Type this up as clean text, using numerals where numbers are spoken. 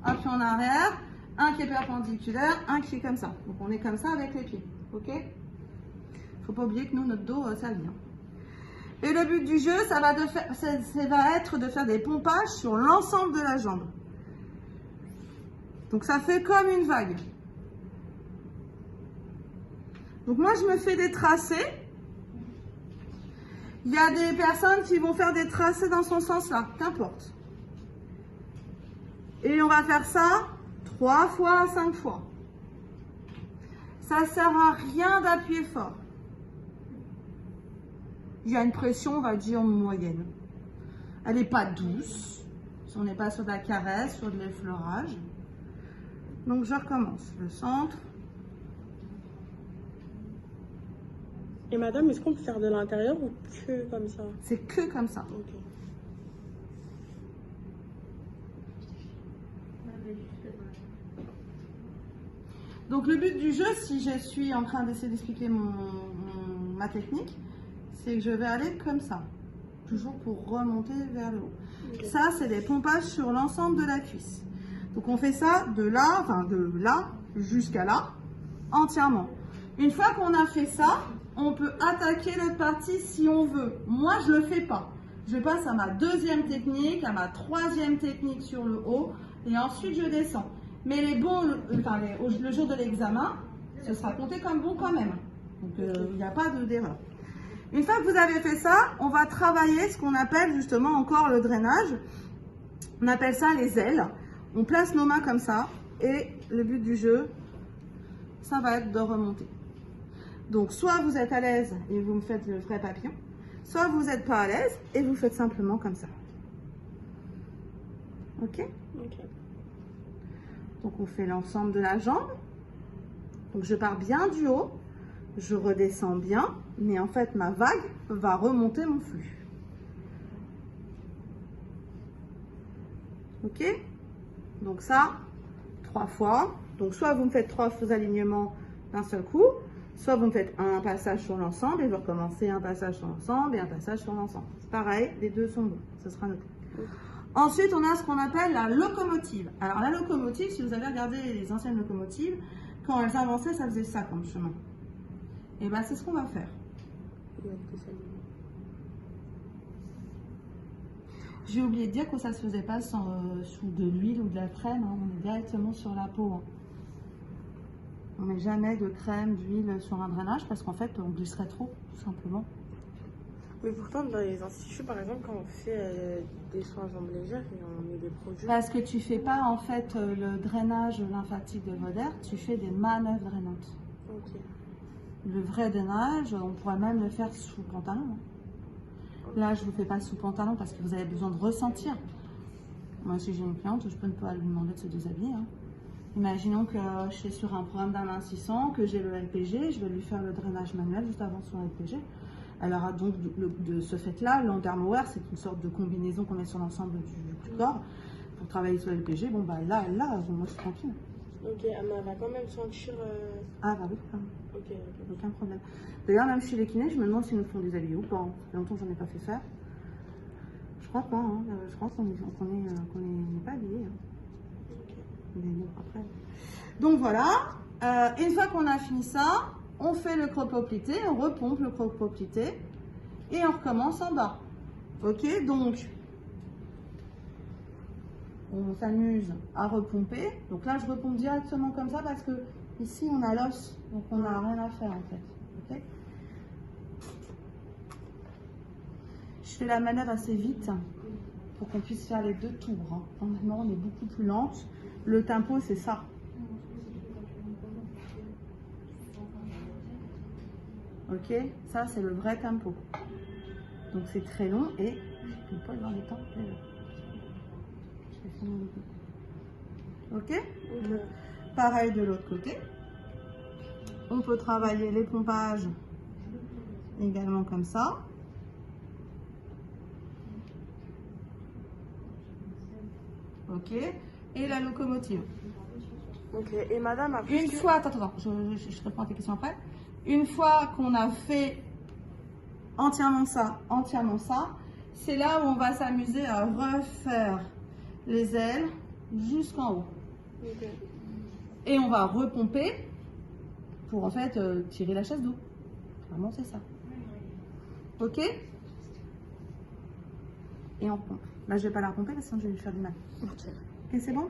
un pied en arrière, un qui est perpendiculaire, un qui est comme ça. Donc on est comme ça avec les pieds, ok? Faut pas oublier que nous, notre dos, ça vient. Et le but du jeu, ça va être de faire des pompages sur l'ensemble de la jambe. Donc ça fait comme une vague. Donc moi, je me fais des tracés. Il y a des personnes qui vont faire des tracés dans son sens-là, qu'importe. Et on va faire ça 3 fois, 5 fois. Ça ne sert à rien d'appuyer fort. Il y a une pression, on va dire, moyenne. Elle n'est pas douce. On n'est pas sur de la caresse, sur de l'effleurage. Donc je recommence. Le centre. Et madame, est-ce qu'on peut faire de l'intérieur ou que comme ça? C'est que comme ça. Ok. Donc le but du jeu, si je suis en train d'essayer d'expliquer ma technique, c'est que je vais aller comme ça. Toujours pour remonter vers le haut. Okay. Ça, c'est des pompages sur l'ensemble de la cuisse. Donc on fait ça de là jusqu'à là, entièrement. Une fois qu'on a fait ça, on peut attaquer l'autre partie si on veut. Moi, je ne le fais pas. Je passe à ma deuxième technique, à ma troisième technique sur le haut, et ensuite je descends. Mais le jour de l'examen, ce sera compté comme bon quand même. Donc il n'y a pas d'erreur. Une fois que vous avez fait ça, on va travailler ce qu'on appelle justement encore le drainage. On appelle ça les ailes. On place nos mains comme ça, et le but du jeu, ça va être de remonter. Donc, soit vous êtes à l'aise et vous me faites le vrai papillon, soit vous n'êtes pas à l'aise et vous faites simplement comme ça. Ok? Ok. Donc, on fait l'ensemble de la jambe. Donc, je pars bien du haut, je redescends bien, mais en fait, ma vague va remonter mon flux. Ok? Donc, ça, 3 fois. Donc, soit vous me faites 3 faux alignements d'un seul coup, soit vous me faites un passage sur l'ensemble et vous recommencez un passage sur l'ensemble et un passage sur l'ensemble. C'est pareil, les deux sont bons, ce sera noté. Ensuite, on a ce qu'on appelle la locomotive. Alors la locomotive, si vous avez regardé les anciennes locomotives, quand elles avançaient, ça faisait ça comme chemin. Et bien c'est ce qu'on va faire. J'ai oublié de dire que ça ne se faisait pas sous de l'huile ou de la crème, hein. On est directement sur la peau. Hein. On ne met jamais de crème, d'huile sur un drainage parce qu'en fait, on glisserait trop, tout simplement. Mais pourtant, dans les instituts, par exemple, quand on fait des soins jambes légères, on met des produits. Parce que tu ne fais pas, en fait, le drainage lymphatique de Voder, tu fais des manœuvres drainantes. Ok. Le vrai drainage, on pourrait même le faire sous pantalon. Hein. Là, je ne vous fais pas sous pantalon parce que vous avez besoin de ressentir. Moi, si j'ai une cliente, je peux ne pas lui demander de se déshabiller. Hein. Imaginons que je suis sur un programme d'amincissant, que j'ai le LPG, je vais lui faire le drainage manuel juste avant son LPG. Elle aura donc de ce fait-là, l'endermowear, c'est une sorte de combinaison qu'on met sur l'ensemble du corps pour travailler sur le LPG. Bon, bah là, moi je suis tranquille. Ok, elle va quand même sentir. Ah, bah oui, ok. Aucun problème. D'ailleurs, même chez les kinés, je me demande s'ils nous font des habillés ou pas. Ça fait longtemps que j'en ai pas fait faire. Je crois pas, hein. Je crois qu'on n'est pas habillés. Hein. Mais bon, après. Donc voilà, une fois qu'on a fini ça, on fait le cropoplité, on repompe le cropoplité et on recommence en bas. Ok, donc on s'amuse à repomper. Donc là, je repompe directement comme ça parce que ici on a l'os, donc on n'a rien à faire en fait. Okay, je fais la manœuvre assez vite pour qu'on puisse faire les 2 tours. Hein. Honnêtement, on est beaucoup plus lente. Le tempo, c'est ça. Ok, ça c'est le vrai tempo. Donc c'est très long et je ne peux pas dans les temps. Ok, pareil de l'autre côté. On peut travailler les pompages également comme ça. Ok, et la locomotive. Ok, et madame, après. Une fois, attends, je réponds à tes questions après. Une fois qu'on a fait entièrement ça, c'est là où on va s'amuser à refaire les ailes jusqu'en haut. Ok. Et on va repomper pour en fait tirer la chasse d'eau. Vraiment, c'est ça. Ok? Et on pompe. Là, je vais pas la repomper parce que sinon je vais lui faire du mal. Ok. Ok, c'est bon?